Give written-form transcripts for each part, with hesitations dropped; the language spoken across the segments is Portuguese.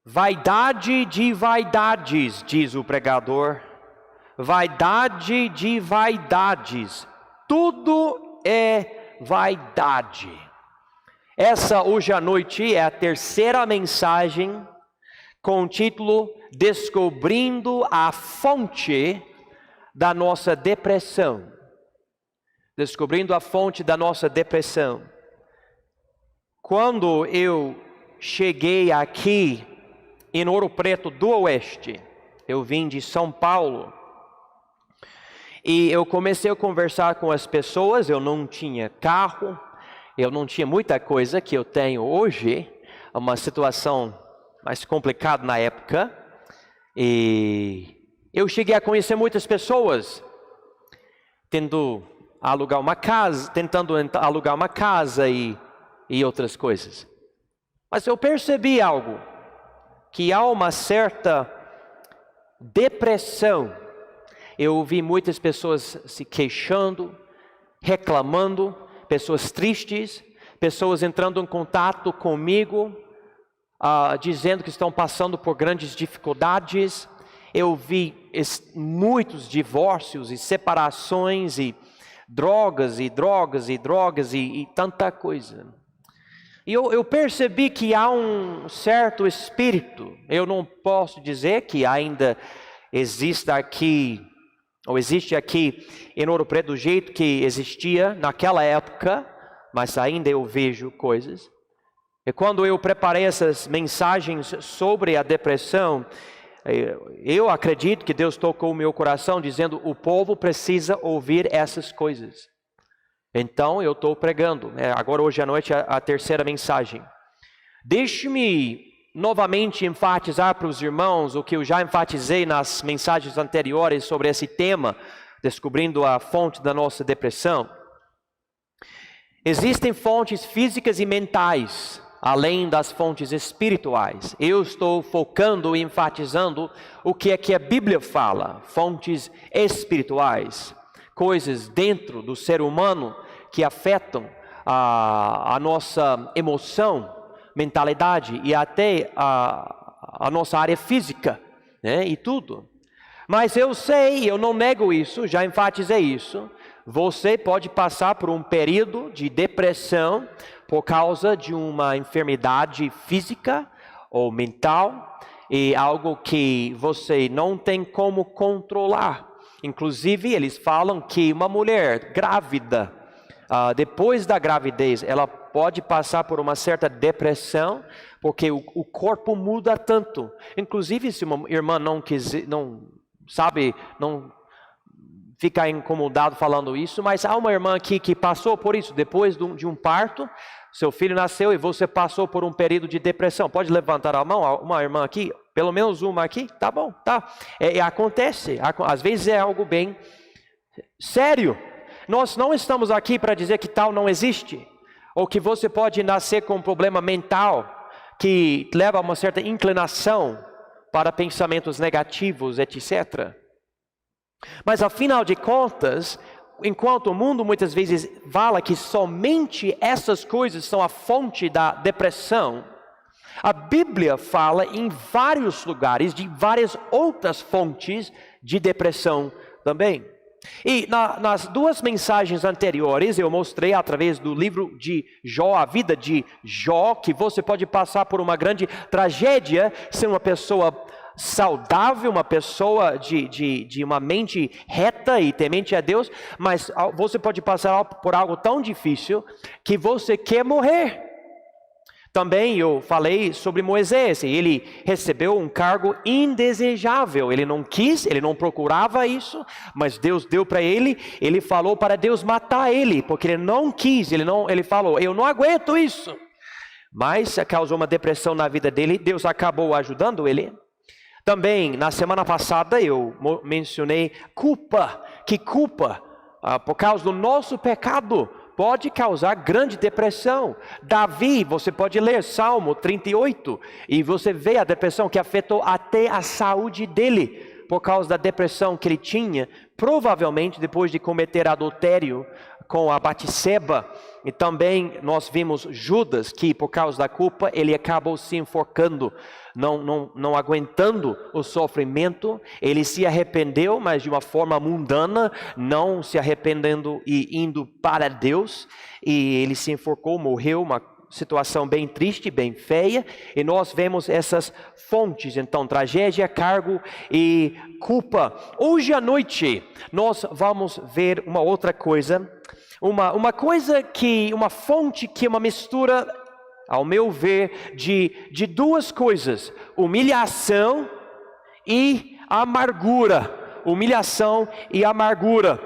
Vaidade de vaidades, diz o pregador. Vaidade de vaidades. Tudo é vaidade. Essa hoje à noite é a terceira mensagem com o título Descobrindo a Fonte da Nossa Depressão. Descobrindo a fonte da nossa depressão. Quando eu cheguei aqui em Ouro Preto do Oeste, eu vim de São Paulo, e eu comecei a conversar com as pessoas. Eu não tinha carro, eu não tinha muita coisa que eu tenho hoje, uma situação mais complicada na época, e eu cheguei a conhecer muitas pessoas, tentando alugar uma casa e outras coisas. Mas eu percebi algo, que há uma certa depressão. Eu ouvi muitas pessoas se queixando, reclamando, pessoas tristes, pessoas entrando em contato comigo, dizendo que estão passando por grandes dificuldades. Eu vi muitos divórcios e separações e drogas e tanta coisa. E eu percebi que há um certo espírito. Eu não posso dizer que ainda existe aqui em Ouro Preto do jeito que existia naquela época, mas ainda eu vejo coisas. E quando eu preparei essas mensagens sobre a depressão, eu acredito que Deus tocou o meu coração dizendo: o povo precisa ouvir essas coisas. Então eu estou pregando, agora hoje à noite a terceira mensagem. Deixe-me novamente enfatizar para os irmãos o que eu já enfatizei nas mensagens anteriores sobre esse tema, descobrindo a fonte da nossa depressão. Existem fontes físicas e mentais, além das fontes espirituais. Eu estou focando e enfatizando o que é que a Bíblia fala, fontes espirituais, coisas dentro do ser humano que afetam a nossa emoção, mentalidade e até a nossa área física, né? E tudo. Mas eu sei, eu não nego isso, já enfatizei isso. Você pode passar por um período de depressão por causa de uma enfermidade física ou mental, e algo que você não tem como controlar. Inclusive, eles falam que uma mulher grávida, depois da gravidez, ela pode passar por uma certa depressão, porque o corpo muda tanto. Inclusive, se uma irmã não fica incomodado falando isso, mas há uma irmã aqui que passou por isso, depois de um parto, seu filho nasceu e você passou por um período de depressão. Pode levantar a mão, uma irmã aqui, pelo menos uma aqui, tá bom, tá. Acontece, às vezes é algo bem sério. Nós não estamos aqui para dizer que tal não existe, ou que você pode nascer com um problema mental que leva a uma certa inclinação para pensamentos negativos, etc. Mas afinal de contas, enquanto o mundo muitas vezes fala que somente essas coisas são a fonte da depressão, a Bíblia fala em vários lugares de várias outras fontes de depressão também. E nas duas mensagens anteriores eu mostrei através do livro de Jó, a vida de Jó, que você pode passar por uma grande tragédia, ser uma pessoa saudável, uma pessoa de uma mente reta e temente a Deus, mas você pode passar por algo tão difícil que você quer morrer. Também eu falei sobre Moisés, ele recebeu um cargo indesejável, ele não quis, ele não procurava isso, mas Deus deu para ele, ele falou para Deus matar ele, porque ele não quis, ele falou, eu não aguento isso, mas causou uma depressão na vida dele, Deus acabou ajudando ele. Também, na semana passada, eu mencionei culpa, por causa do nosso pecado, pode causar grande depressão. Davi, você pode ler Salmo 38, e você vê a depressão que afetou até a saúde dele, por causa da depressão que ele tinha, provavelmente depois de cometer adultério com a Batseba. E também nós vimos Judas, que por causa da culpa, ele acabou se enforcando, não aguentando o sofrimento. Ele se arrependeu, mas de uma forma mundana, não se arrependendo e indo para Deus. E ele se enforcou, morreu, uma situação bem triste, bem feia. E nós vemos essas fontes, então, tragédia, cargo e culpa. Hoje à noite, nós vamos ver uma outra coisa. Uma fonte que é uma mistura, ao meu ver, de duas coisas: humilhação e amargura. Humilhação e amargura.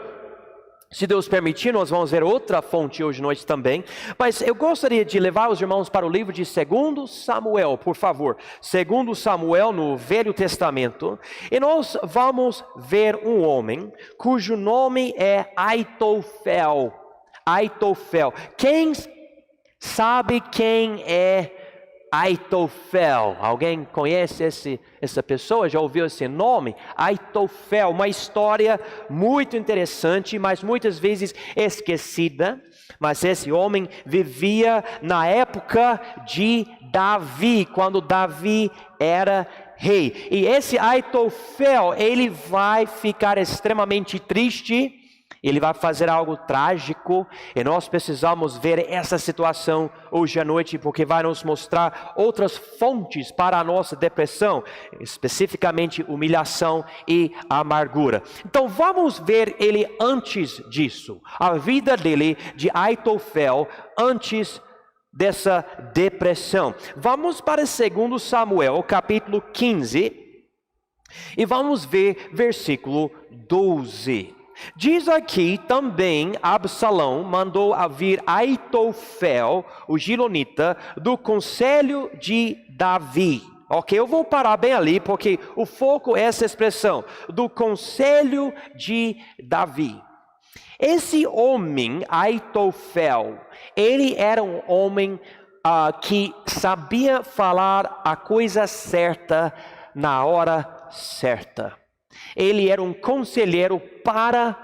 Se Deus permitir, nós vamos ver outra fonte hoje à noite também. Mas eu gostaria de levar os irmãos para o livro de 2 Samuel, por favor. 2 Samuel, no Velho Testamento. E nós vamos ver um homem cujo nome é Aitofel. Aitofel. Quem sabe quem é Aitofel? Alguém conhece essa pessoa? Já ouviu esse nome? Aitofel, uma história muito interessante, mas muitas vezes esquecida. Mas esse homem vivia na época de Davi, quando Davi era rei. E esse Aitofel, ele vai ficar extremamente triste. Ele vai fazer algo trágico, e nós precisamos ver essa situação hoje à noite, porque vai nos mostrar outras fontes para a nossa depressão, especificamente humilhação e amargura. Então vamos ver ele antes disso, a vida dele, de Aitofel, antes dessa depressão. Vamos para 2 Samuel, capítulo 15, e vamos ver versículo 12. Diz aqui também: Absalão mandou vir Aitofel, o gilonita, do conselho de Davi. Ok, eu vou parar bem ali, porque o foco é essa expressão, do conselho de Davi. Esse homem, Aitofel, ele era um homem que sabia falar a coisa certa na hora certa. Ele era um conselheiro para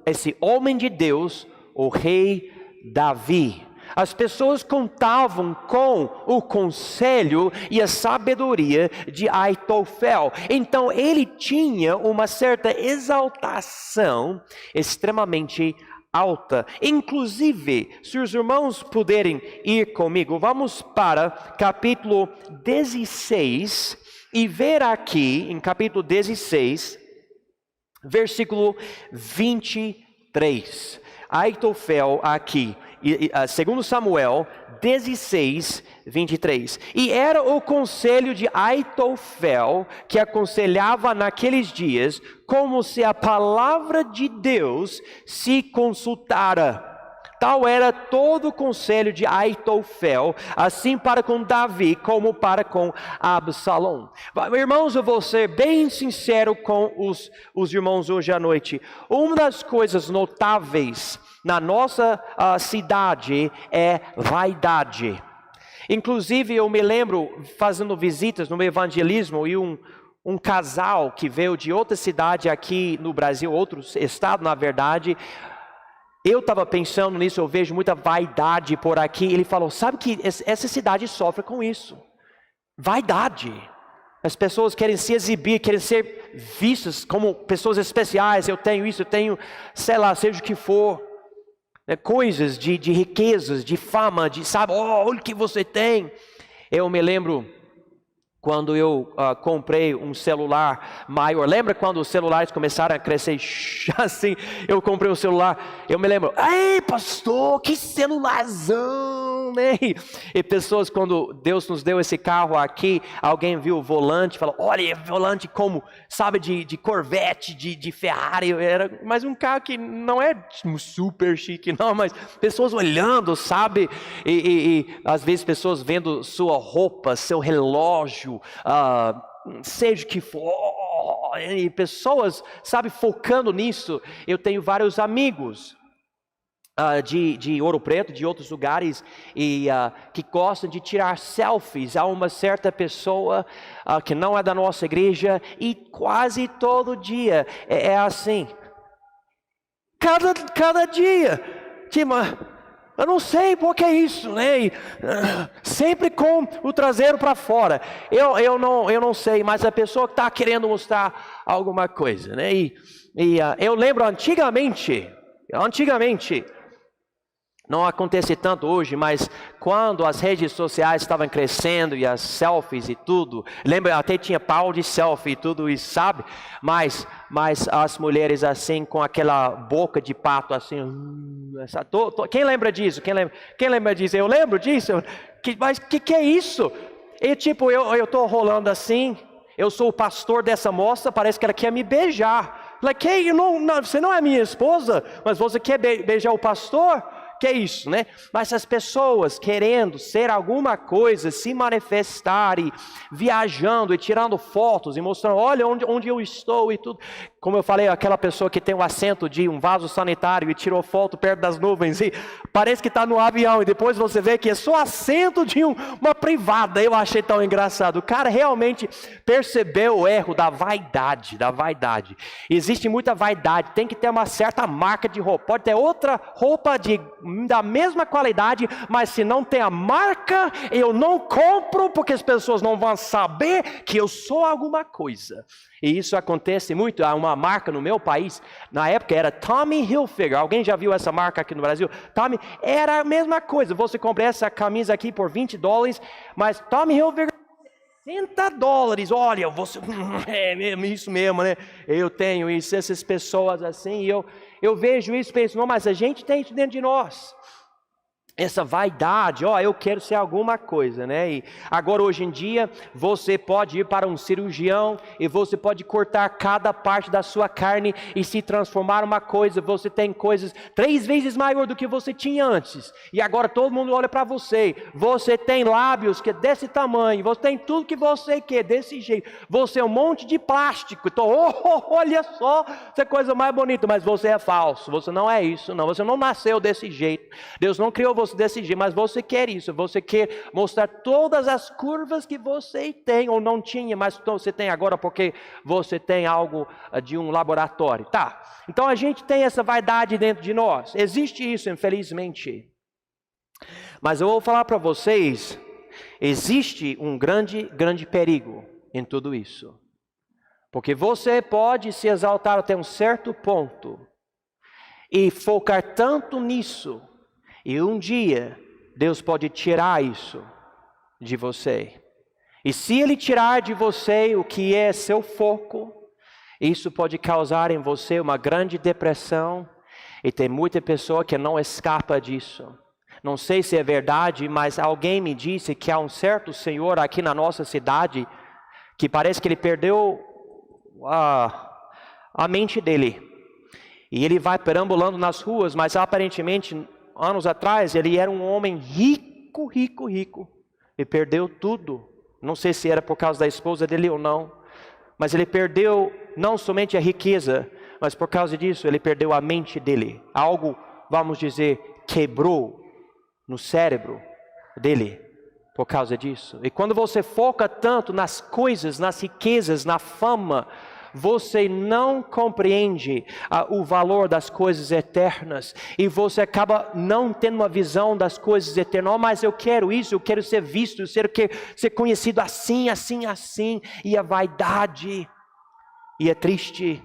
esse homem de Deus, o rei Davi. As pessoas contavam com o conselho e a sabedoria de Aitofel. Então ele tinha uma certa exaltação extremamente alta. Inclusive, se os irmãos puderem ir comigo, vamos para capítulo 16 e ver aqui em capítulo 16, versículo 23. Aitofel aqui, 2 Samuel 16, 23. E era o conselho de Aitofel que aconselhava naqueles dias, como se a palavra de Deus se consultara. Tal era todo o conselho de Aitofel, assim para com Davi, como para com Absalão. Irmãos, eu vou ser bem sincero com os irmãos hoje à noite. Uma das coisas notáveis na nossa cidade é vaidade. Inclusive, eu me lembro fazendo visitas no evangelismo e um casal que veio de outra cidade aqui no Brasil, outro estado na verdade. Eu estava pensando nisso, eu vejo muita vaidade por aqui. Ele falou: sabe que essa cidade sofre com isso, vaidade. As pessoas querem se exibir, querem ser vistas como pessoas especiais. Eu tenho isso, eu tenho, sei lá, seja o que for, coisas de riquezas, de fama, sabe, olha o que você tem. Eu me lembro quando eu comprei um celular maior. Lembra quando os celulares começaram a crescer assim? Eu comprei um celular, eu me lembro: ei, pastor, que celularzão, né? E pessoas, quando Deus nos deu esse carro aqui, alguém viu o volante, falou: olha, volante como, sabe, de Corvette, de Ferrari. Era mais um carro que não é super chique não, mas pessoas olhando, sabe, e às vezes pessoas vendo sua roupa, seu relógio, seja o que for, e pessoas, sabe, focando nisso. Eu tenho vários amigos de Ouro Preto, de outros lugares, e que gostam de tirar selfies. Há uma certa pessoa que não é da nossa igreja, e quase todo dia é assim. Cada dia tipo, eu não sei por que isso, né? E, sempre com o traseiro para fora. Eu não sei, mas a pessoa que está querendo mostrar alguma coisa, né? Eu lembro antigamente, não acontece tanto hoje, mas quando as redes sociais estavam crescendo e as selfies e tudo, lembra, até tinha pau de selfie e tudo isso, sabe? Mas as mulheres assim, com aquela boca de pato assim, quem lembra disso? Quem lembra disso? Eu lembro disso, mas que é isso? E tipo, eu tô rolando assim, eu sou o pastor dessa moça, parece que ela quer me beijar. Você não é minha esposa, mas você quer beijar o pastor? Que é isso, né? Mas as pessoas querendo ser alguma coisa, se manifestar e viajando e tirando fotos e mostrando, olha onde eu estou e tudo. Como eu falei, aquela pessoa que tem o assento de um vaso sanitário e tirou foto perto das nuvens e parece que está no avião e depois você vê que é só assento de uma privada. Eu achei tão engraçado. O cara realmente percebeu o erro da vaidade. Existe muita vaidade, tem que ter uma certa marca de roupa. Pode ter outra roupa da mesma qualidade, mas se não tem a marca, eu não compro, porque as pessoas não vão saber que eu sou alguma coisa. E isso acontece muito. Há uma marca no meu país, na época era Tommy Hilfiger. Alguém já viu essa marca aqui no Brasil? Tommy, era a mesma coisa. Você compra essa camisa aqui por $20, mas Tommy Hilfiger $60. Olha, você é isso mesmo, né? Eu tenho isso, essas pessoas assim, e eu vejo isso e penso, não, mas a gente tem isso dentro de nós. Essa vaidade, eu quero ser alguma coisa, né? E agora hoje em dia, você pode ir para um cirurgião e você pode cortar cada parte da sua carne e se transformar uma coisa. Você tem coisas 3 vezes maior do que você tinha antes. E agora todo mundo olha para você. Você tem lábios que é desse tamanho. Você tem tudo que você quer, desse jeito. Você é um monte de plástico. Então, olha só, essa coisa mais bonita. Mas você é falso. Você não é isso, não. Você não nasceu desse jeito. Deus não criou você desse jeito, mas você quer isso, você quer mostrar todas as curvas que você tem ou não tinha, mas você tem agora porque você tem algo de um laboratório, tá? Então a gente tem essa vaidade dentro de nós, existe isso infelizmente, mas eu vou falar para vocês, existe um grande perigo em tudo isso, porque você pode se exaltar até um certo ponto e focar tanto nisso, e um dia, Deus pode tirar isso de você. E se Ele tirar de você o que é seu foco, isso pode causar em você uma grande depressão. E tem muita pessoa que não escapa disso. Não sei se é verdade, mas alguém me disse que há um certo senhor aqui na nossa cidade, que parece que ele perdeu a mente dele. E ele vai perambulando nas ruas, mas aparentemente anos atrás, ele era um homem rico, e perdeu tudo. Não sei se era por causa da esposa dele ou não, mas ele perdeu não somente a riqueza, mas por causa disso, ele perdeu a mente dele. Algo, vamos dizer, quebrou no cérebro dele por causa disso. E quando você foca tanto nas coisas, nas riquezas, na fama, você não compreende o valor das coisas eternas, e você acaba não tendo uma visão das coisas eternas. Mas eu quero isso, eu quero ser visto, eu quero ser conhecido assim, e a vaidade, e é triste.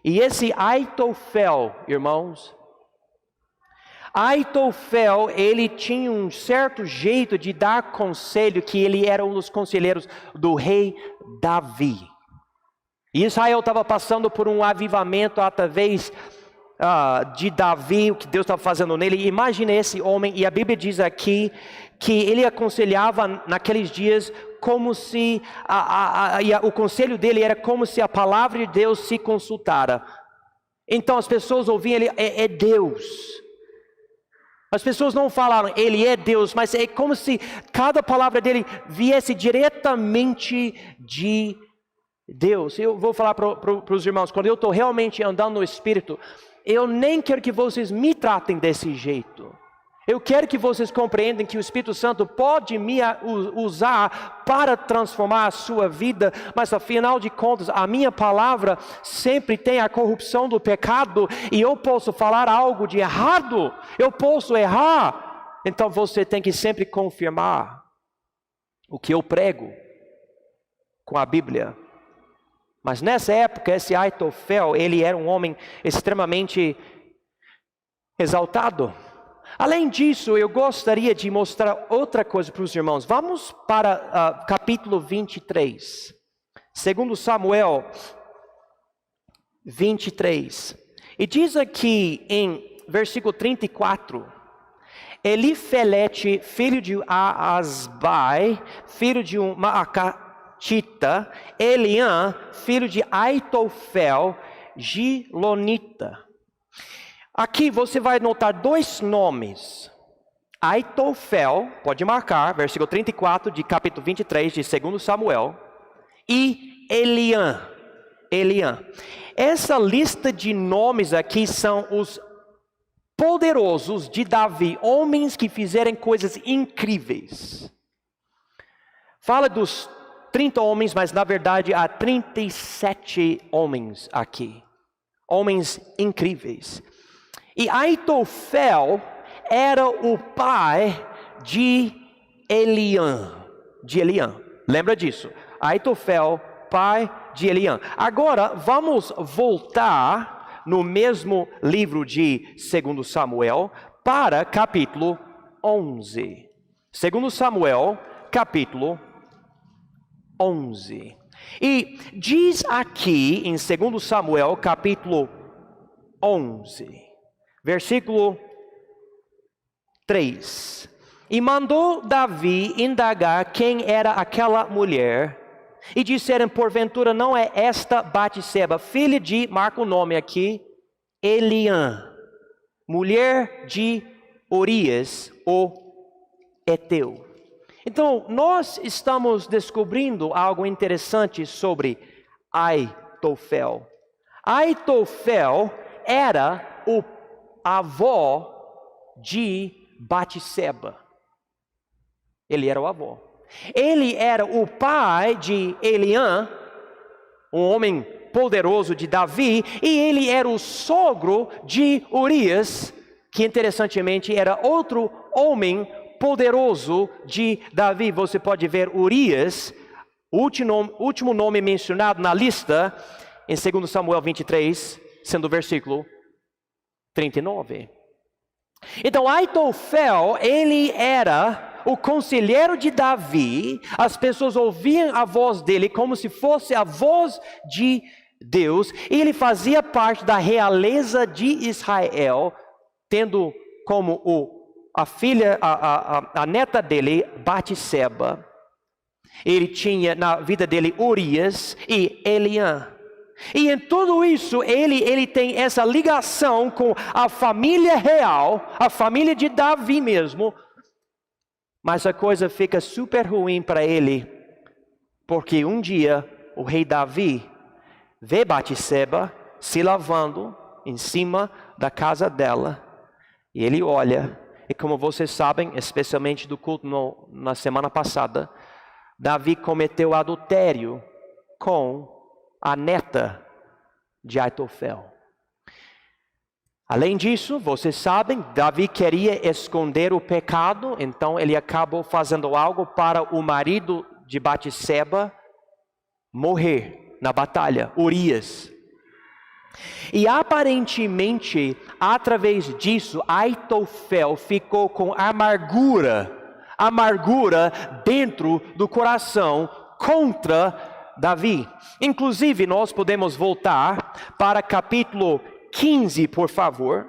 E esse Aitofel, irmãos, Aitofel, ele tinha um certo jeito de dar conselho, que ele era um dos conselheiros do rei Davi. E Israel estava passando por um avivamento através de Davi, o que Deus estava fazendo nele. Imagine esse homem, e a Bíblia diz aqui que ele aconselhava naqueles dias como se, o conselho dele era como se a palavra de Deus se consultara. Então as pessoas ouviam ele, é Deus. As pessoas não falaram, ele é Deus, mas é como se cada palavra dele viesse diretamente de Deus. Eu vou falar para os irmãos, quando eu estou realmente andando no Espírito, eu nem quero que vocês me tratem desse jeito. Eu quero que vocês compreendam que o Espírito Santo pode me usar para transformar a sua vida, mas afinal de contas, a minha palavra sempre tem a corrupção do pecado, e eu posso falar algo de errado, eu posso errar. Então você tem que sempre confirmar o que eu prego com a Bíblia. Mas nessa época, esse Aitofel, ele era um homem extremamente exaltado. Além disso, eu gostaria de mostrar outra coisa para os irmãos. Vamos para capítulo 23. Segundo Samuel 23. E diz aqui em versículo 34. Elifelete, filho de Aasbai, filho de um Maacatita, Eliã, filho de Aitofel, Gilonita. Aqui você vai notar dois nomes. Aitofel, pode marcar, versículo 34 de capítulo 23 de 2 Samuel. E Eliã. Essa lista de nomes aqui são os poderosos de Davi, homens que fizeram coisas incríveis. Fala dos 30 homens, mas na verdade há 37 homens aqui. Homens incríveis. E Aitofel era o pai de Eliã. Lembra disso? Aitofel, pai de Eliã. Agora, vamos voltar no mesmo livro de 2 Samuel para capítulo 11. 2 Samuel, capítulo 11. E diz aqui em 2 Samuel, capítulo 11. Versículo 3. E mandou Davi indagar quem era aquela mulher. E disseram, porventura não é esta Batseba, filha de, marca o nome aqui, Eliã, mulher de Urias, o Eteu. Então, nós estamos descobrindo algo interessante sobre Aitofel. Aitofel era o avó de Batseba. Ele era o avô. Ele era o pai de Eliã, um homem poderoso de Davi, e ele era o sogro de Urias, que interessantemente era outro homem poderoso de Davi. Você pode ver Urias, o último nome mencionado na lista, em 2 Samuel 23, sendo o versículo 39. Então Aitofel, ele era o conselheiro de Davi. As pessoas ouviam a voz dele como se fosse a voz de Deus. E ele fazia parte da realeza de Israel, tendo como a filha, a neta dele, Batseba. Ele tinha na vida dele Urias e Eliã. E em tudo isso, ele tem essa ligação com a família real, a família de Davi mesmo. Mas a coisa fica super ruim para ele, porque um dia o rei Davi vê Batseba se lavando em cima da casa dela. E ele olha, e como vocês sabem, especialmente do culto na semana passada, Davi cometeu adultério com a neta de Aitofel. Além disso, vocês sabem, Davi queria esconder o pecado, então ele acabou fazendo algo para o marido de Batseba morrer na batalha, Urias. E aparentemente, através disso, Aitofel ficou com amargura dentro do coração contra Davi. Inclusive, nós podemos voltar para capítulo 15, por favor.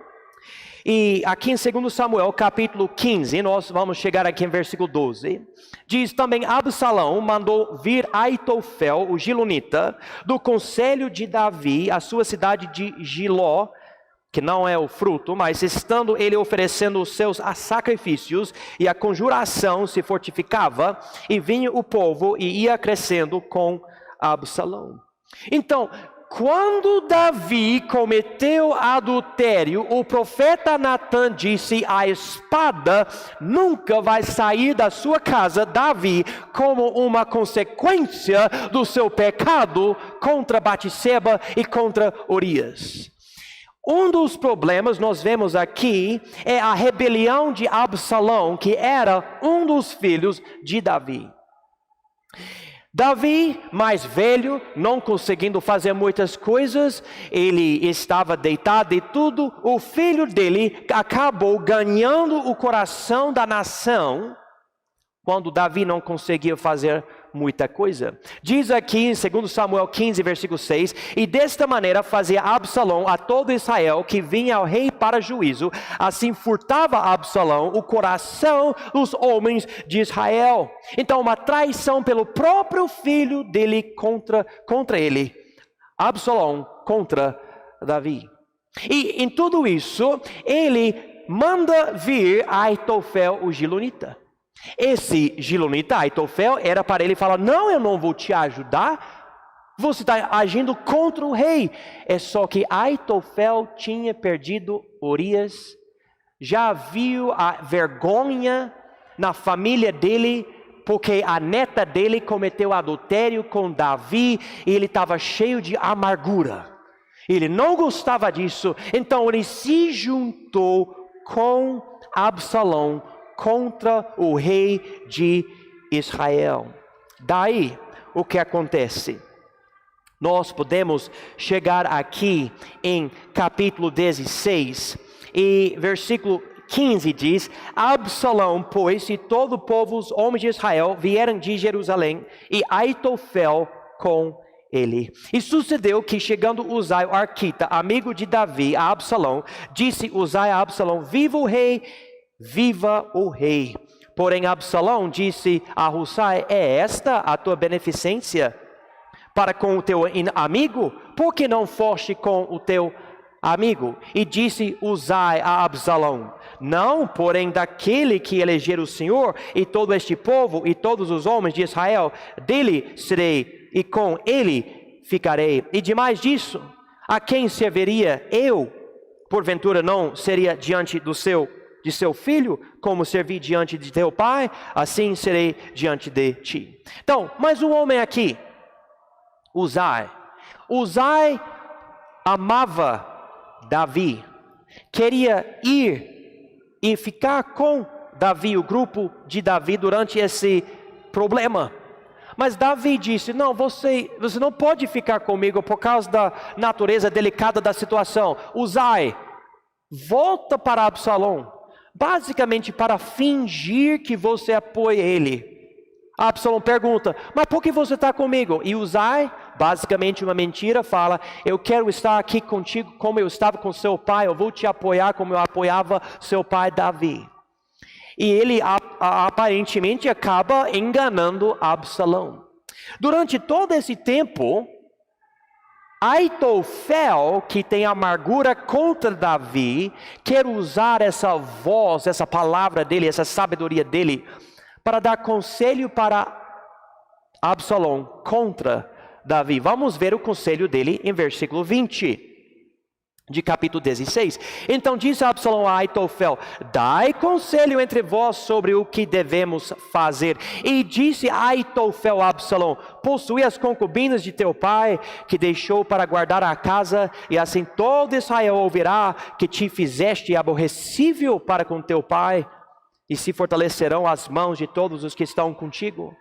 E aqui em 2 Samuel, capítulo 15, nós vamos chegar aqui em versículo 12. Diz também, Absalão mandou vir Aitofel, o Gilonita, do conselho de Davi, à sua cidade de Giló, que não é o fruto, mas estando ele oferecendo os seus sacrifícios, e a conjuração se fortificava, e vinha o povo e ia crescendo com Absalão. Então, quando Davi cometeu adultério, o profeta Natan disse: a espada nunca vai sair da sua casa, Davi, como uma consequência do seu pecado contra Batseba e contra Urias. Um dos problemas nós vemos aqui é a rebelião de Absalão, que era um dos filhos de Davi. Davi, mais velho, não conseguindo fazer muitas coisas, ele estava deitado e tudo. O filho dele acabou ganhando o coração da nação, quando Davi não conseguia fazer muita coisa. Diz aqui em 2 Samuel 15, versículo 6, e desta maneira fazia Absalão a todo Israel que vinha ao rei para juízo, assim furtava Absalão o coração dos homens de Israel. Então uma traição pelo próprio filho dele contra ele, Absalão contra Davi. E em tudo isso, ele manda vir Aitofel, o Gilonita. Esse Gilonita, Aitofel, era para ele falar: não, eu não vou te ajudar, você está agindo contra o rei. É só que Aitofel tinha perdido Urias, já viu a vergonha na família dele, porque a neta dele cometeu adultério com Davi, e ele estava cheio de amargura, ele não gostava disso, então ele se juntou com Absalão contra o rei de Israel. Daí, o que acontece? Nós podemos chegar aqui em capítulo 16, e versículo 15 diz: Absalão, pois, e todo o povo, os homens de Israel, vieram de Jerusalém, e Aitofel com ele. E sucedeu que, chegando Uzai, o arquita, amigo de Davi, a Absalão, disse Uzai a Absalão: viva o rei! Viva o rei! Porém Absalão disse a Husai: é esta a tua beneficência para com o teu amigo? Por que não foste com o teu amigo? E disse Uzai a Absalão: não, porém daquele que eleger o Senhor, e todo este povo, e todos os homens de Israel, dele serei, e com ele ficarei. E demais disso, a quem serviria eu? Porventura não seria diante de seu filho, como servi diante de teu pai, assim serei diante de ti. Então, mais um homem aqui, Uzai amava Davi, queria ir e ficar com Davi, o grupo de Davi, durante esse problema. Mas Davi disse: não, você não pode ficar comigo por causa da natureza delicada da situação. Uzai, volta para Absalão, basicamente para fingir que você apoia ele. Absalão pergunta: mas por que você está comigo? E Uzai, basicamente uma mentira, fala: eu quero estar aqui contigo como eu estava com seu pai, eu vou te apoiar como eu apoiava seu pai Davi. E ele aparentemente acaba enganando Absalão. Durante todo esse tempo, Aitofel, que tem amargura contra Davi, quer usar essa voz, essa palavra dele, essa sabedoria dele, para dar conselho para Absalão contra Davi. Vamos ver o conselho dele em versículo 20 de capítulo 16. Então disse Absalão a Aitofel: dai conselho entre vós sobre o que devemos fazer. E disse Aitofel a Absalão: possui as concubinas de teu pai, que deixou para guardar a casa, e assim todo Israel ouvirá que te fizeste aborrecível para com teu pai, e se fortalecerão as mãos de todos os que estão contigo.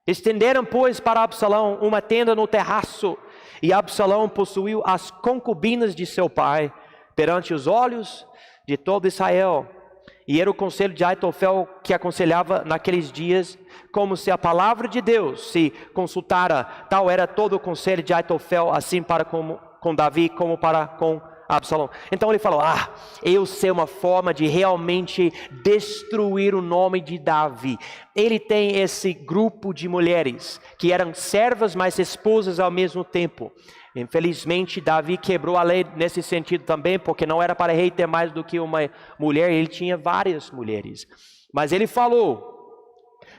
Estenderam, pois, para Absalão uma tenda no terraço, e Absalão possuiu as concubinas de seu pai perante os olhos de todo Israel. E era o conselho de Aitofel que aconselhava naqueles dias, como se a palavra de Deus se consultara. Tal era todo o conselho de Aitofel, assim para com Davi como para com Absalão. Então ele falou: eu sei uma forma de realmente destruir o nome de Davi. Ele tem esse grupo de mulheres que eram servas, mas esposas ao mesmo tempo. Infelizmente Davi quebrou a lei nesse sentido também, porque não era para rei ter mais do que uma mulher, ele tinha várias mulheres. Mas ele falou: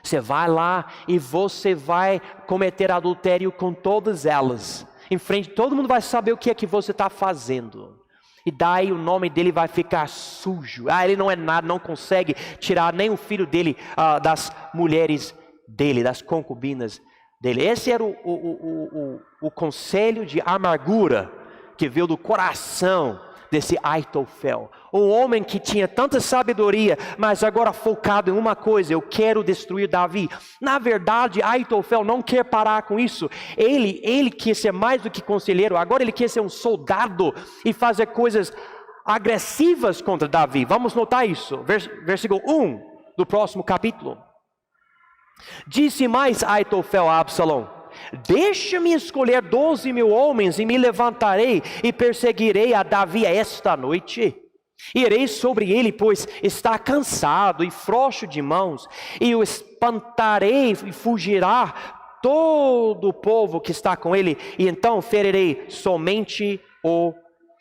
você vai lá e você vai cometer adultério com todas elas. em frente, todo mundo vai saber o que é que você está fazendo. E daí o nome dele vai ficar sujo. Ele não é nada, não consegue tirar nem o filho dele das mulheres dele, das concubinas dele. Esse era o conselho de amargura que veio do coração desse Aitofel. Um homem que tinha tanta sabedoria, mas agora focado em uma coisa: eu quero destruir Davi. Na verdade, Aitofel não quer parar com isso. Ele quer ser mais do que conselheiro, agora ele quer ser um soldado e fazer coisas agressivas contra Davi. Vamos notar isso. Versículo 1 do próximo capítulo. Disse mais Aitofel a Absalão: deixa-me escolher 12.000 homens e me levantarei e perseguirei a Davi esta noite. Irei sobre ele, pois está cansado e frouxo de mãos, e o espantarei e fugirá todo o povo que está com ele, e então ferirei somente o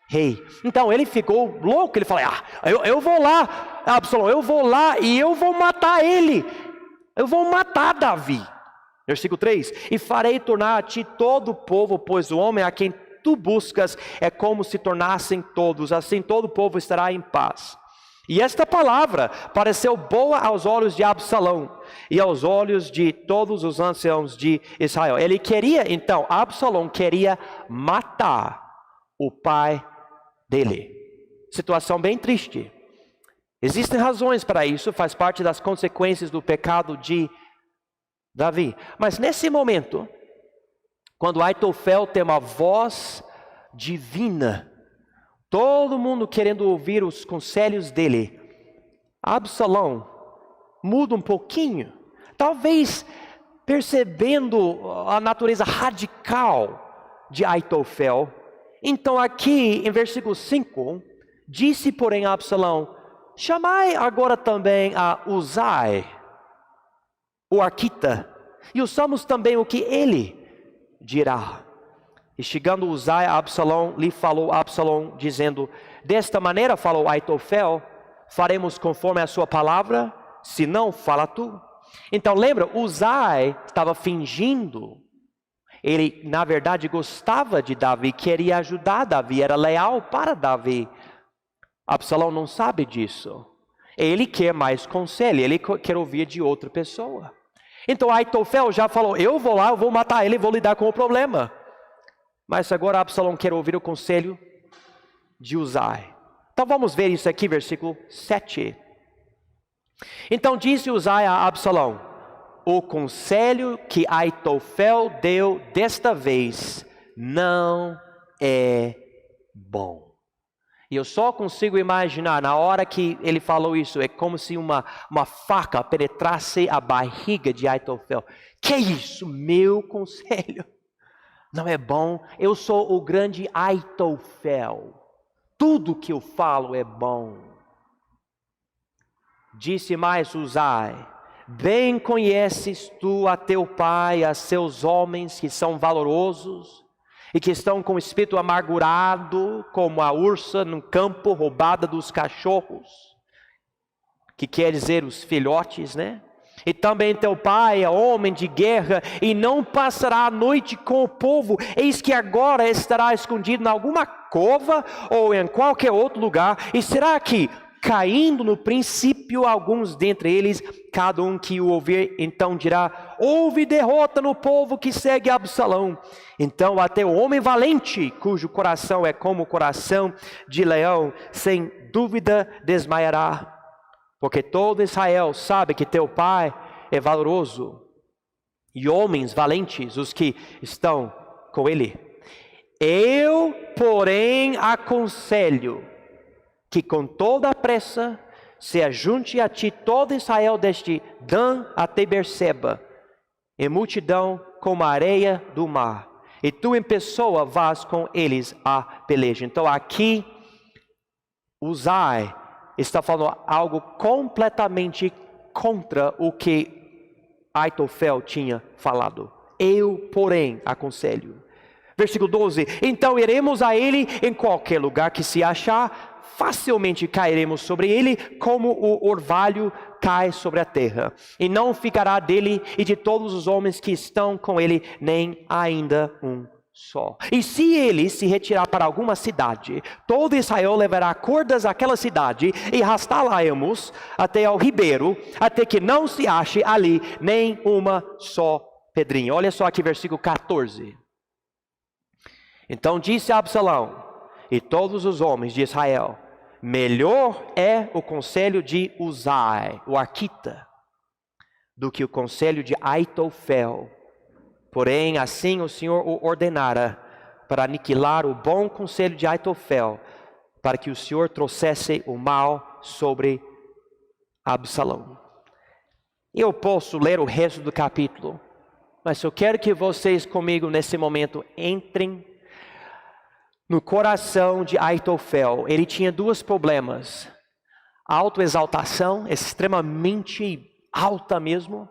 rei. Então ele ficou louco, ele falou: eu vou lá, Absalão, eu vou lá e eu vou matar ele, eu vou matar Davi. Versículo 3: e farei tornar a ti todo o povo, pois o homem a quem tu buscas é como se tornassem todos, assim todo o povo estará em paz. E esta palavra pareceu boa aos olhos de Absalão e aos olhos de todos os anciãos de Israel. Ele queria, então, Absalão queria matar o pai dele. Situação bem triste. Existem razões para isso, faz parte das consequências do pecado de Davi. Mas nesse momento, quando Aitofel tem uma voz divina, todo mundo querendo ouvir os conselhos dele, Absalão muda um pouquinho, talvez percebendo a natureza radical de Aitofel. Então aqui em versículo 5, disse porém a Absalão: chamai agora também a Uzai, o arquita, e ouçamos também o que ele dirá. E chegando Uzai a Absalão, lhe falou Absalão, dizendo: desta maneira falou Aitofel, faremos conforme a sua palavra, se não, fala tu. Então lembra, Uzai estava fingindo. Ele na verdade gostava de Davi, queria ajudar Davi, era leal para Davi. Absalão não sabe disso. Ele quer mais conselho, ele quer ouvir de outra pessoa. Então Aitofel já falou: eu vou lá, eu vou matar ele, vou lidar com o problema. Mas agora Absalão quer ouvir o conselho de Uzai. Então vamos ver isso aqui, versículo 7. Então disse Uzai a Absalão: o conselho que Aitofel deu desta vez não é bom. E eu só consigo imaginar, na hora que ele falou isso, é como se uma faca penetrasse a barriga de Aitofel. Que isso? Meu conselho não é bom? Eu sou o grande Aitofel. Tudo que eu falo é bom. Disse mais Uzai: bem conheces tu a teu pai, a seus homens que são valorosos, e que estão com o espírito amargurado, como a ursa no campo roubada dos cachorros, que quer dizer os filhotes, né? E também teu pai é homem de guerra, e não passará a noite com o povo, eis que agora estará escondido em alguma cova, ou em qualquer outro lugar, e será que, caindo no princípio alguns dentre eles, cada um que o ouvir, então dirá: houve derrota no povo que segue Absalão. Então até o homem valente, cujo coração é como o coração de leão, sem dúvida desmaiará. Porque todo Israel sabe que teu pai é valoroso, e homens valentes os que estão com ele. Eu, porém, aconselho que com toda a pressa se ajunte a ti todo Israel, desde Dan até Berseba, em multidão como a areia do mar, e tu em pessoa vás com eles a peleja. Então aqui Uzai está falando algo completamente contra o que Aitofel tinha falado. Eu, porém, aconselho. Versículo 12: então iremos a ele em qualquer lugar que se achar, facilmente cairemos sobre ele, como o orvalho cai sobre a terra, e não ficará dele e de todos os homens que estão com ele nem ainda um só. E se ele se retirar para alguma cidade, todo Israel levará cordas àquela cidade e arrastá-la-emos até ao ribeiro, até que não se ache ali nem uma só pedrinha. Olha só aqui versículo 14. Então disse Absalão e todos os homens de Israel: melhor é o conselho de Uzai, o arquita, do que o conselho de Aitofel. Porém, assim o Senhor o ordenara para aniquilar o bom conselho de Aitofel, para que o Senhor trouxesse o mal sobre Absalão. Eu posso ler o resto do capítulo, mas eu quero que vocês comigo nesse momento entrem no coração de Aitofel. Ele tinha dois problemas: autoexaltação, extremamente alta mesmo,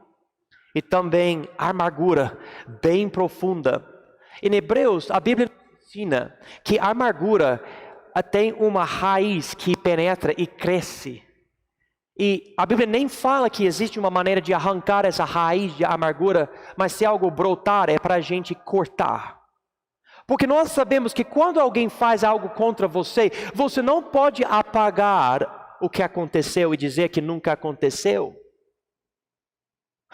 e também amargura bem profunda. Em Hebreus, a Bíblia ensina que a amargura tem uma raiz que penetra e cresce. E a Bíblia nem fala que existe uma maneira de arrancar essa raiz de amargura, mas se algo brotar é para a gente cortar. Porque nós sabemos que quando alguém faz algo contra você, você não pode apagar o que aconteceu e dizer que nunca aconteceu.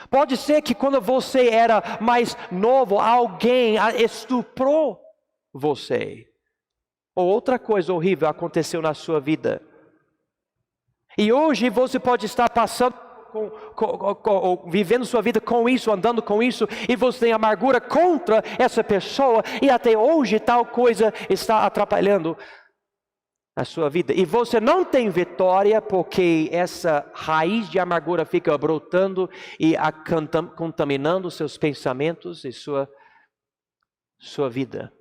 Pode ser que quando você era mais novo, alguém estuprou você. Ou outra coisa horrível aconteceu na sua vida. E hoje você pode estar passando, vivendo sua vida com isso, andando com isso, e você tem amargura contra essa pessoa, e até hoje tal coisa está atrapalhando a sua vida. E você não tem vitória porque essa raiz de amargura fica brotando e contaminando seus pensamentos e sua vida.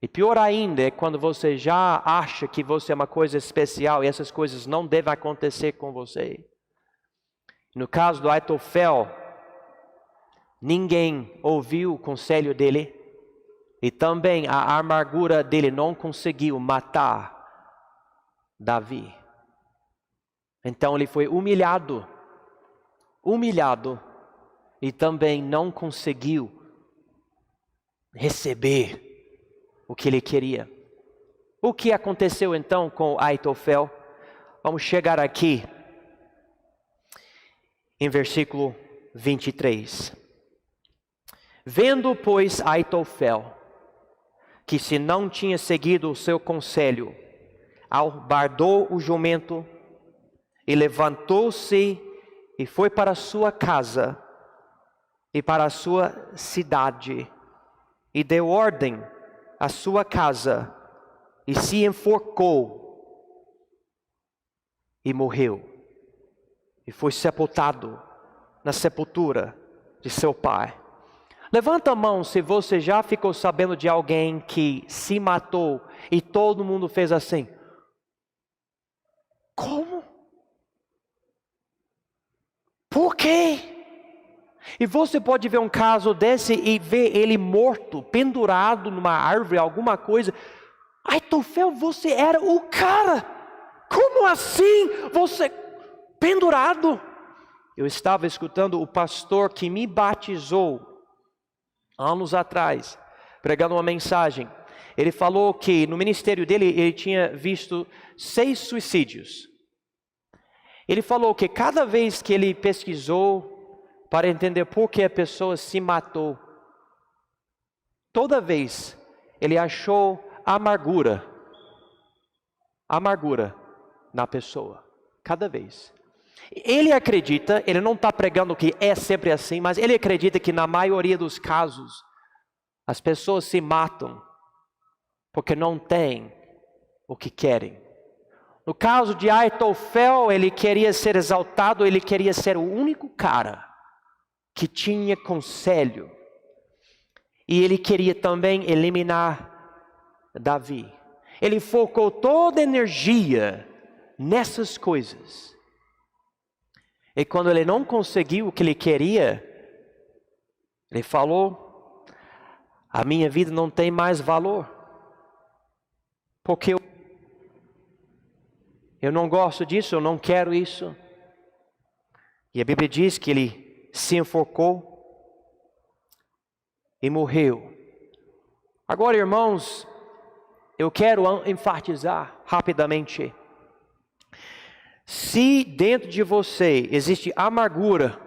E pior ainda é quando você já acha que você é uma coisa especial e essas coisas não devem acontecer com você. No caso do Aitofel, ninguém ouviu o conselho dele e também a amargura dele não conseguiu matar Davi. Então ele foi humilhado e também não conseguiu receber o que ele queria. O que aconteceu então com Aitofel? Vamos chegar aqui em versículo 23. Vendo, pois, Aitofel que se não tinha seguido o seu conselho, albardou o jumento e levantou-se e foi para a sua casa e para a sua cidade e deu ordem à sua casa e se enforcou e morreu e foi sepultado na sepultura de seu pai. Levanta a mão se você já ficou sabendo de alguém que se matou e todo mundo fez assim. Como? Por quê? E você pode ver um caso desse e ver ele morto, pendurado numa árvore, alguma coisa. Aitofel, você era o cara. Como assim? Você pendurado? Eu estava escutando o pastor que me batizou anos atrás, pregando uma mensagem. Ele falou que no ministério dele ele tinha visto 6 suicídios. Ele falou que cada vez que ele pesquisou para entender por que a pessoa se matou, toda vez ele achou amargura na pessoa, cada vez. Ele acredita, ele não está pregando que é sempre assim, mas ele acredita que na maioria dos casos, as pessoas se matam porque não têm o que querem. No caso de Aitofel, ele queria ser exaltado, ele queria ser o único cara que tinha conselho. E ele queria também eliminar Davi. Ele focou toda a energia nessas coisas. E quando ele não conseguiu o que ele queria, ele falou: a minha vida não tem mais valor. Porque eu não gosto disso, eu não quero isso. E a Bíblia diz que ele se enforcou e morreu. Agora, irmãos, eu quero enfatizar rapidamente. Se dentro de você existe amargura,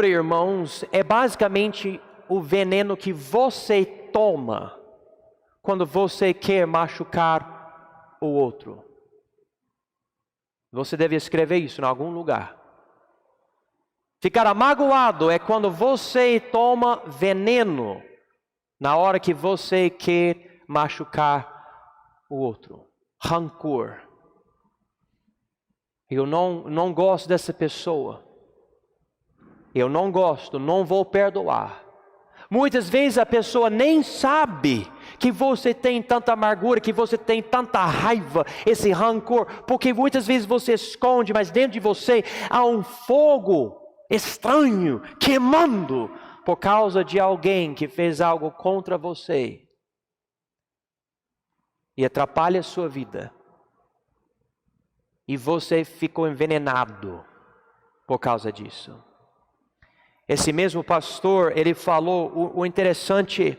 irmãos, é basicamente o veneno que você toma quando você quer machucar o outro. Você deve escrever isso em algum lugar. Ficar amagoado é quando você toma veneno na hora que você quer machucar o outro. Rancor. Eu não gosto dessa pessoa. Eu não gosto, não vou perdoar. Muitas vezes a pessoa nem sabe que você tem tanta amargura, que você tem tanta raiva, esse rancor, porque muitas vezes você esconde, mas dentro de você há um fogo estranho, queimando, por causa de alguém que fez algo contra você e atrapalha a sua vida. E você ficou envenenado por causa disso. Esse mesmo pastor, ele falou o interessante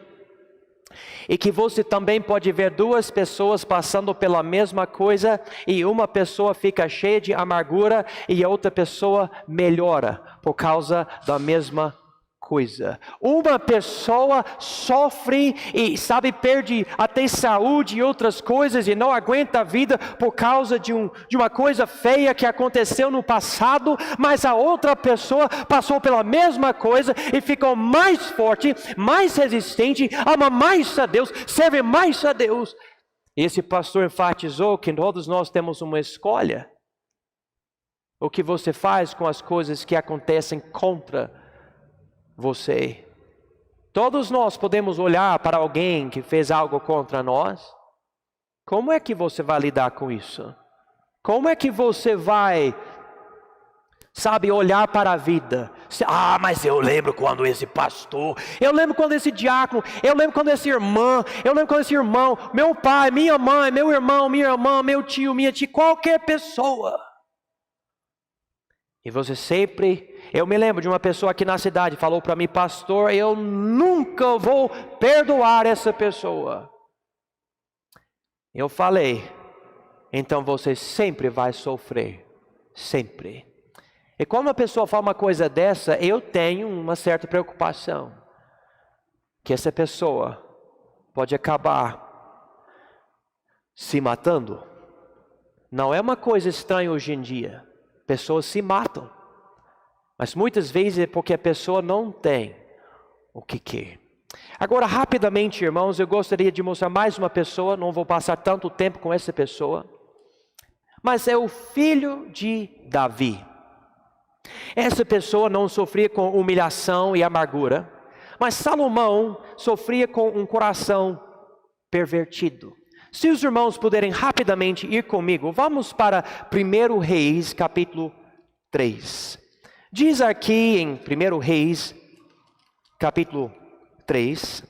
é que você também pode ver duas pessoas passando pela mesma coisa e uma pessoa fica cheia de amargura e a outra pessoa melhora por causa da mesma coisa. Uma pessoa sofre e perde até saúde e outras coisas e não aguenta a vida por causa de uma coisa feia que aconteceu no passado, mas a outra pessoa passou pela mesma coisa e ficou mais forte, mais resistente, ama mais a Deus, serve mais a Deus. Esse pastor enfatizou que todos nós temos uma escolha. O que você faz com as coisas que acontecem contra você. Todos nós podemos olhar para alguém que fez algo contra nós. Como é que você vai lidar com isso? Como é que você vai, olhar para a vida? Mas eu lembro quando esse pastor, eu lembro quando esse diácono, eu lembro quando essa irmã, eu lembro quando esse irmão, meu pai, minha mãe, meu irmão, minha irmã, meu tio, minha tia, qualquer pessoa. E você sempre... Eu me lembro de uma pessoa aqui na cidade, falou para mim, pastor, eu nunca vou perdoar essa pessoa. Eu falei, então você sempre vai sofrer, sempre. E quando uma pessoa fala uma coisa dessa, eu tenho uma certa preocupação, que essa pessoa pode acabar se matando. Não é uma coisa estranha hoje em dia, pessoas se matam. Mas muitas vezes é porque a pessoa não tem o que quer. Agora, rapidamente, irmãos, eu gostaria de mostrar mais uma pessoa. Não vou passar tanto tempo com essa pessoa. Mas é o filho de Davi. Essa pessoa não sofria com humilhação e amargura. Mas Salomão sofria com um coração pervertido. Se os irmãos puderem rapidamente ir comigo, vamos para 1 Reis, capítulo 3. Diz aqui em 1 Reis, capítulo 3,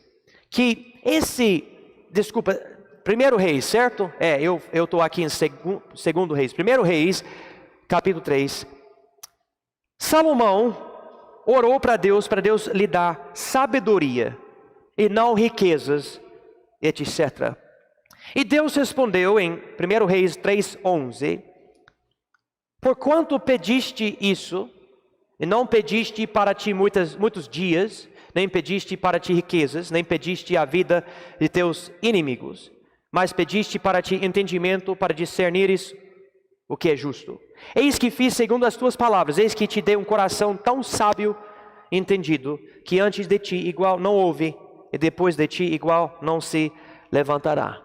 que 1 Reis, certo? Eu estou aqui em 2 Reis. 1 Reis, capítulo 3. Salomão orou para Deus lhe dar sabedoria e não riquezas, etc. E Deus respondeu em 1 Reis 3:11, porquanto pediste isso, e não pediste para ti muitos dias, nem pediste para ti riquezas, nem pediste a vida de teus inimigos, mas pediste para ti entendimento, para discernires o que é justo. Eis que fiz segundo as tuas palavras, eis que te dei um coração tão sábio e entendido, que antes de ti igual não houve, e depois de ti igual não se levantará.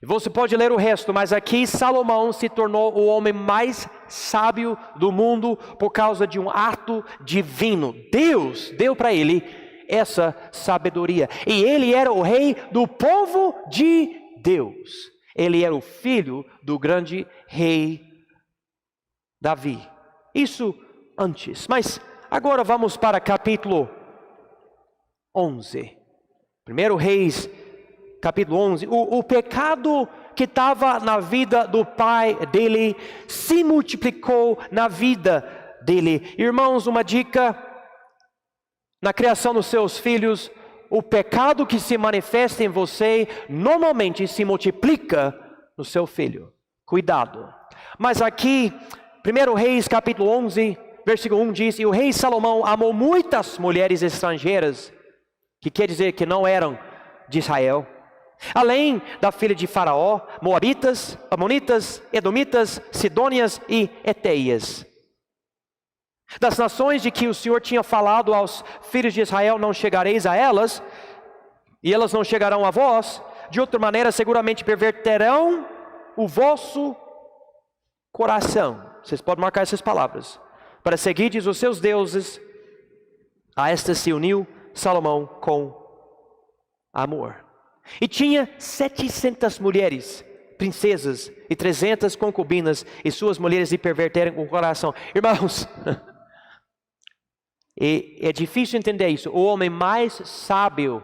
Você pode ler o resto, mas aqui Salomão se tornou o homem mais sábio do mundo por causa de um ato divino. Deus deu para ele essa sabedoria. E ele era o rei do povo de Deus. Ele era o filho do grande rei Davi. Isso antes. Mas agora vamos para capítulo 11. 1 Reis, capítulo 11, o pecado que estava na vida do pai dele se multiplicou na vida dele. Irmãos, uma dica, na criação dos seus filhos, o pecado que se manifesta em você normalmente se multiplica no seu filho. Cuidado. Mas aqui, 1 Reis capítulo 11, versículo 1 diz: e o rei Salomão amou muitas mulheres estrangeiras, que quer dizer que não eram de Israel, além da filha de Faraó, Moabitas, Amonitas, Edomitas, Sidônias e Eteias. Das nações de que o Senhor tinha falado aos filhos de Israel: não chegareis a elas, e elas não chegarão a vós, de outra maneira seguramente perverterão o vosso coração. Vocês podem marcar essas palavras. Para seguirdes os seus deuses. A esta se uniu Salomão com amor. E tinha 700 mulheres, princesas, e 300 concubinas, e suas mulheres lhe perverteram o coração. Irmãos, e é difícil entender isso. O homem mais sábio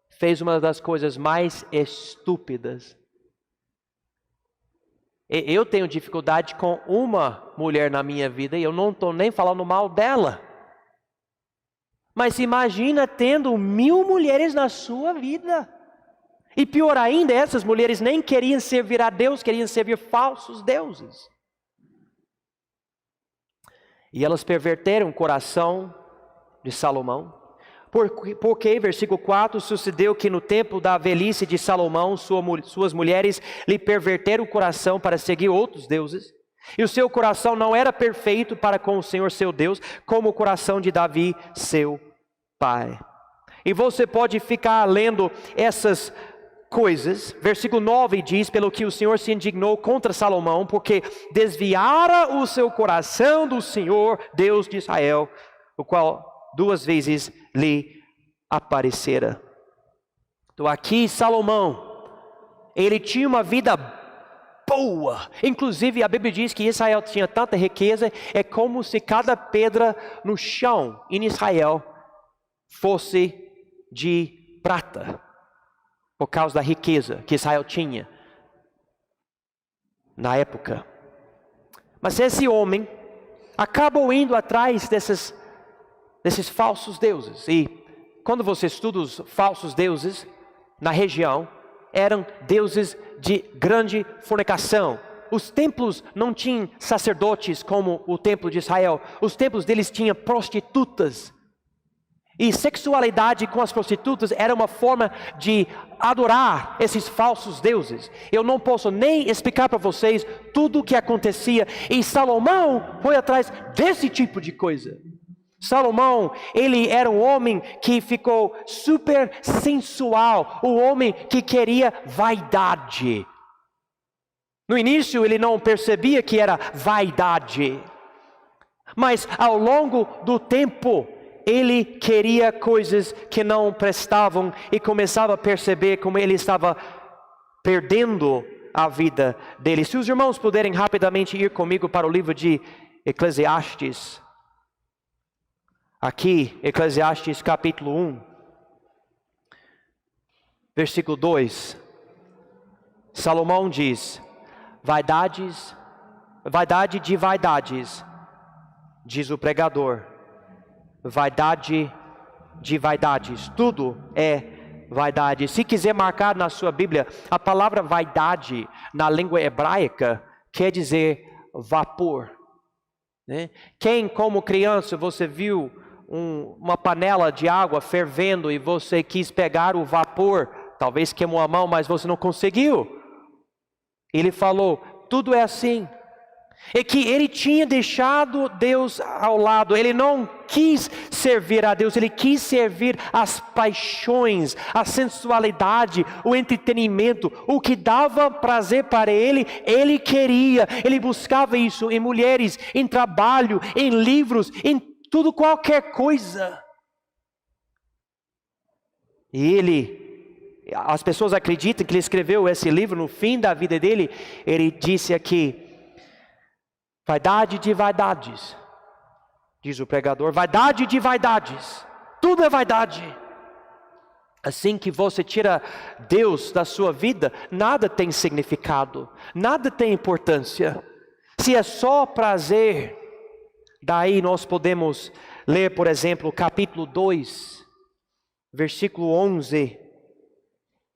fez uma das coisas mais estúpidas. Eu tenho dificuldade com uma mulher na minha vida, e eu não estou nem falando mal dela. Mas imagina tendo 1000 mulheres na sua vida. E pior ainda, essas mulheres nem queriam servir a Deus, queriam servir falsos deuses. E elas perverteram o coração de Salomão. Porque, versículo 4, sucedeu que no tempo da velhice de Salomão, suas mulheres lhe perverteram o coração para seguir outros deuses. E o seu coração não era perfeito para com o Senhor seu Deus, como o coração de Davi, seu pai. E você pode ficar lendo essas coisas. Versículo 9 diz: pelo que o Senhor se indignou contra Salomão, porque desviara o seu coração do Senhor, Deus de Israel, o qual 2 vezes lhe aparecera. Então aqui Salomão, ele tinha uma vida boa. Inclusive a Bíblia diz que Israel tinha tanta riqueza, é como se cada pedra no chão em Israel fosse de prata, por causa da riqueza que Israel tinha na época. Mas esse homem acabou indo atrás desses falsos deuses. E quando você estuda os falsos deuses na região, eram deuses de grande fornicação. Os templos não tinham sacerdotes como o templo de Israel. Os templos deles tinham prostitutas. E sexualidade com as prostitutas era uma forma de adorar esses falsos deuses. Eu não posso nem explicar para vocês tudo o que acontecia. E Salomão foi atrás desse tipo de coisa. Salomão, ele era um homem que ficou super sensual, um homem que queria vaidade. No início ele não percebia que era vaidade, mas ao longo do tempo ele queria coisas que não prestavam e começava a perceber como ele estava perdendo a vida dele. Se os irmãos puderem rapidamente ir comigo para o livro de Eclesiastes. Aqui, Eclesiastes capítulo 1, versículo 2, Salomão diz: vaidade de vaidades, diz o pregador, vaidade de vaidades, tudo é vaidade. Se quiser marcar na sua Bíblia, a palavra vaidade na língua hebraica quer dizer vapor, né? Quem como criança você viu uma panela de água fervendo e você quis pegar o vapor, talvez queimou a mão, mas você não conseguiu? Ele falou, tudo é assim. É que ele tinha deixado Deus ao lado, ele não quis servir a Deus, ele quis servir as paixões, a sensualidade, o entretenimento, o que dava prazer para ele, ele queria, ele buscava isso em mulheres, em trabalho, em livros, em tudo, qualquer coisa. E as pessoas acreditam que ele escreveu esse livro no fim da vida dele. Ele disse aqui, vaidade de vaidades, diz o pregador, vaidade de vaidades, tudo é vaidade. Assim que você tira Deus da sua vida, nada tem significado, nada tem importância. Se é só prazer, daí nós podemos ler, por exemplo, capítulo 2, versículo 11.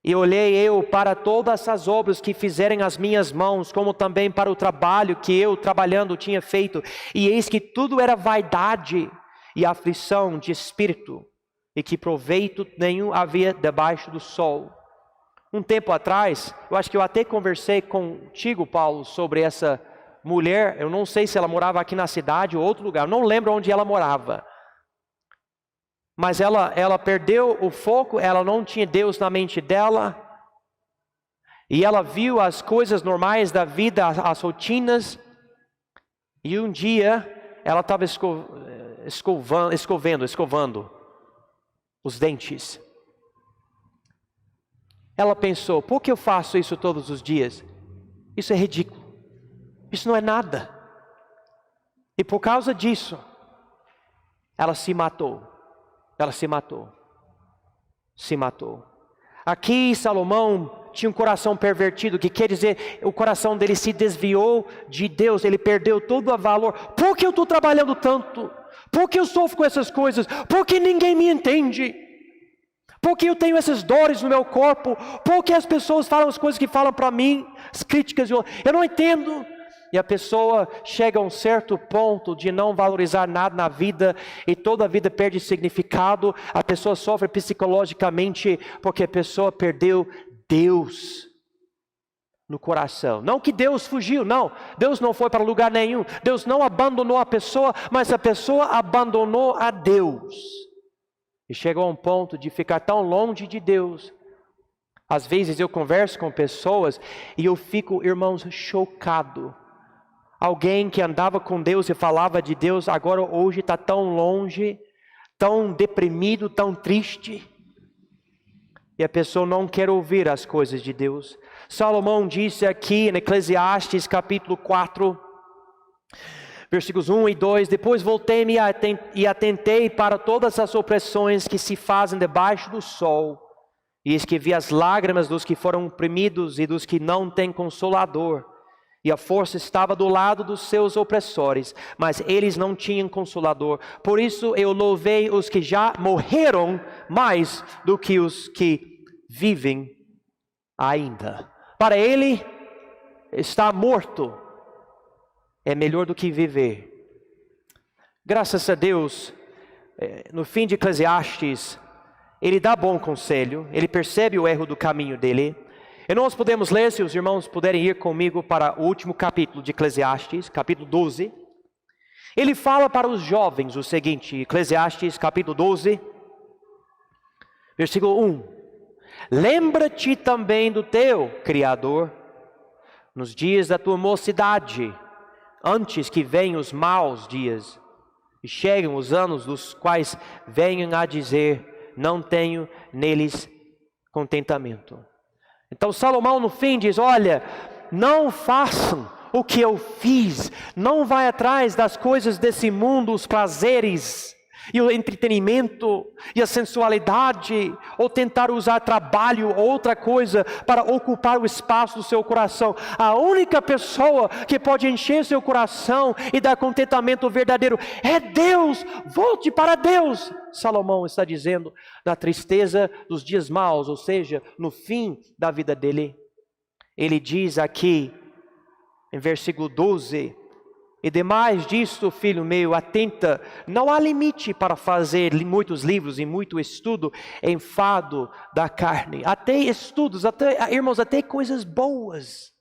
E olhei eu para todas as obras que fizerem as minhas mãos, como também para o trabalho que eu, trabalhando, tinha feito. E eis que tudo era vaidade e aflição de espírito, e que proveito nenhum havia debaixo do sol. Um tempo atrás, eu acho que eu até conversei contigo, Paulo, sobre essa mulher. Eu não sei se ela morava aqui na cidade ou outro lugar, eu não lembro onde ela morava. Mas ela perdeu o foco, ela não tinha Deus na mente dela. E ela viu as coisas normais da vida, as rotinas. E um dia, ela estava escovando os dentes. Ela pensou, por que eu faço isso todos os dias? Isso é ridículo. Isso não é nada. E por causa disso, ela se matou. Ela se matou. Se matou. Aqui Salomão tinha um coração pervertido, que quer dizer, o coração dele se desviou de Deus, ele perdeu todo o valor. Por que eu estou trabalhando tanto? Por que eu sofro com essas coisas? Por que ninguém me entende? Por que eu tenho essas dores no meu corpo? Por que as pessoas falam as coisas que falam para mim? As críticas, eu não entendo. E a pessoa chega a um certo ponto de não valorizar nada na vida, e toda a vida perde significado. A pessoa sofre psicologicamente porque a pessoa perdeu Deus no coração. Não que Deus fugiu, não. Deus não foi para lugar nenhum. Deus não abandonou a pessoa, mas a pessoa abandonou a Deus. E chegou a um ponto de ficar tão longe de Deus. Às vezes eu converso com pessoas e eu fico, irmãos, chocado. Alguém que andava com Deus e falava de Deus, agora hoje está tão longe, tão deprimido, tão triste. E a pessoa não quer ouvir as coisas de Deus. Salomão disse aqui em Eclesiastes capítulo 4, versículos 1 e 2, depois voltei-me e atentei para todas as opressões que se fazem debaixo do sol, e escrevi as lágrimas dos que foram oprimidos e dos que não têm consolador. E a força estava do lado dos seus opressores, mas eles não tinham consolador. Por isso eu louvei os que já morreram mais do que os que vivem ainda. Para ele, estar morto é melhor do que viver. Graças a Deus, no fim de Eclesiastes, ele dá bom conselho, ele percebe o erro do caminho dele. E nós podemos ler, se os irmãos puderem ir comigo para o último capítulo de Eclesiastes, capítulo 12. Ele fala para os jovens o seguinte, Eclesiastes capítulo 12, versículo 1. Lembra-te também do teu Criador, nos dias da tua mocidade, antes que venham os maus dias, e cheguem os anos dos quais venham a dizer, não tenho neles contentamento. Então Salomão no fim diz, olha, não façam o que eu fiz, não vai atrás das coisas desse mundo, os prazeres, e o entretenimento, e a sensualidade, ou tentar usar trabalho ou outra coisa para ocupar o espaço do seu coração. A única pessoa que pode encher seu coração e dar contentamento verdadeiro é Deus. Volte para Deus. Salomão está dizendo na tristeza dos dias maus, ou seja, no fim da vida dele. Ele diz aqui, em versículo 12, e demais disto, filho meu, atenta, não há limite para fazer muitos livros e muito estudo, enfado da carne. Até estudos, irmãos, até coisas boas.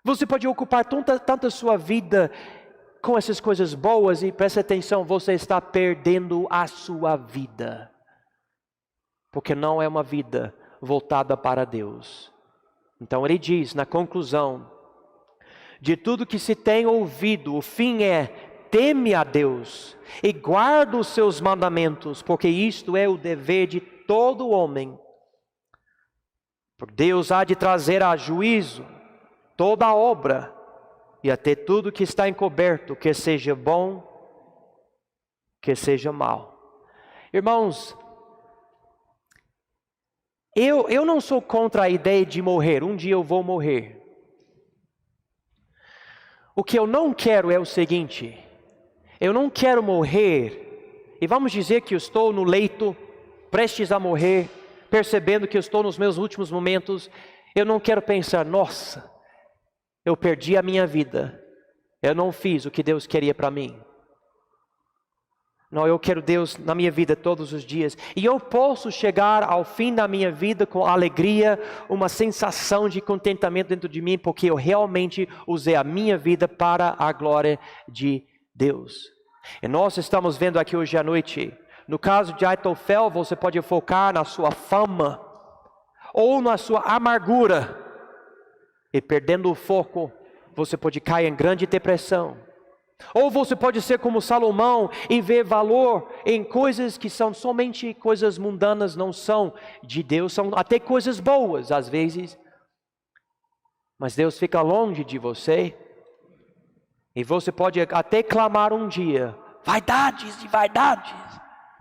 Você pode ocupar tanta sua vida com essas coisas boas e preste atenção, você está perdendo a sua vida. Porque não é uma vida voltada para Deus. Então ele diz na conclusão, de tudo que se tem ouvido, o fim é, teme a Deus e guarda os seus mandamentos, porque isto é o dever de todo homem. Por Deus há de trazer a juízo toda a obra e até tudo que está encoberto, quer seja bom, quer seja mal. Irmãos, eu não sou contra a ideia de morrer, um dia eu vou morrer. O que eu não quero é o seguinte, eu não quero morrer E vamos dizer que eu estou no leito, prestes a morrer, percebendo que eu estou nos meus últimos momentos. Eu não quero pensar, nossa, eu perdi a minha vida, eu não fiz o que Deus queria para mim. Não, eu quero Deus na minha vida todos os dias. E eu posso chegar ao fim da minha vida com alegria, uma sensação de contentamento dentro de mim, porque eu realmente usei a minha vida para a glória de Deus. E nós estamos vendo aqui hoje à noite, no caso de Aitofel, você pode focar na sua fama, ou na sua amargura, e perdendo o foco, você pode cair em grande depressão. Ou você pode ser como Salomão e ver valor em coisas que são somente coisas mundanas, não são de Deus, são até coisas boas às vezes. Mas Deus fica longe de você. E você pode até clamar um dia, vaidades e vaidades,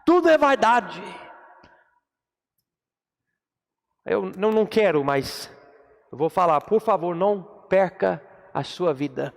tudo é vaidade. Eu não quero, mas eu vou falar, por favor, não perca a sua vida.